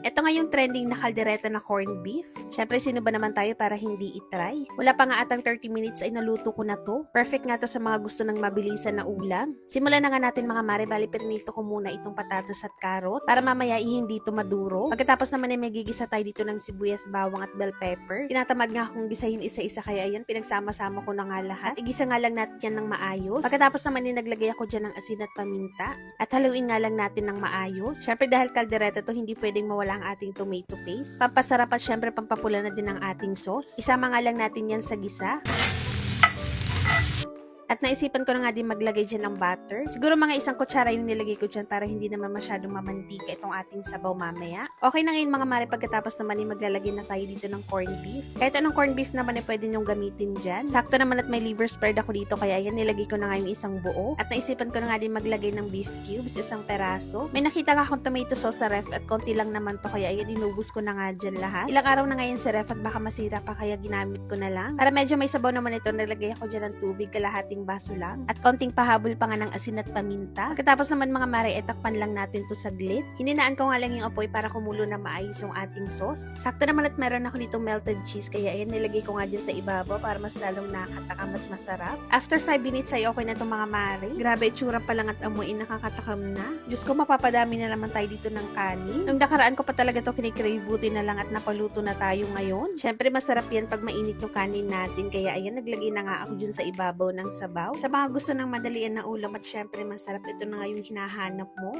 Ito nga yung trending na kaldereta na corned beef. Syempre, sino ba naman tayo para hindi itry? Wala pa nga atang 30 minutes ay naluto ko na to. Perfect nga to sa mga gusto ng mabilisan na ulam. Simulan na nga natin mga mare, bali perinito ko muna itong patatas at carrot para mamaya hindi ito maduro. Pagkatapos naman ay may gigisa tayo dito ng sibuyas, bawang at bell pepper. Tinatamad nga akong gisahin isa-isa kaya ayan, pinagsama-sama ko na nga lahat. At igisa nga lang natin yan ng maayos. Pagkatapos naman ay naglagay ako dyan ng asin at paminta. At haluin nga lang natin ng maayos. Syempre dahil kaldereta to, hindi pwedeng mawala ang ating tomato paste. Pampasarap at syempre pampapula na din ang ating sauce. Isama nga lang natin yan sa gisa. At naisipan ko na nga din maglagay dyan ng butter. Siguro mga 1 kutsara yung nilagay ko dyan para hindi naman masyadong mamantika itong ating sabaw mamaya. Okay na ngayon mga mare, pagkatapos naman ay maglalagay na tayo dito ng corned beef. Kahit anong corned beef naman ay pwede nyong gamitin dyan. Sakto naman at may liver spread ako dito kaya yan nilagay ko na nga yung isang buo. At naisipan ko na nga din maglagay ng beef cubes, 1 peraso. May nakita nga akong tomato sauce sa ref at konti lang naman to kaya yan inubos ko na nga dyan lahat. Ilang araw na ngayon sa ref at baka masira pa kaya ginamit ko na lang. Para medyo may sabaw naman ito, nilagay ako dyan ng tubig, kalahating baso lang. At konting pahabol pa nga ng asin at paminta. Pagkatapos naman mga mare, etakpan lang natin to saglit. Hininaan ko nga lang yung apoy para kumulo na maayos yung ating sauce. Sakto naman at meron ako nitong melted cheese kaya ayan nilagay ko nga dyan sa ibabaw para mas lalong nakatakam at masarap. After 5 minutes ay okay na itong mga mare. Grabe, itsura pa lang at amoy, nakakatakam na. Diyos ko, mapapadami na naman tayo dito ng kanin. Nung nakaraan ko pa talaga to kinikrave, buti na lang at napaluto na tayo ngayon. Syempre masarap yan pag mainit yung kanin natin kaya ayan naglagay na nga ako dyan sa ibabaw ng sabaw. Sa mga gusto ng madalian na ulam at syempre masarap, ito na nga yung hinahanap mo.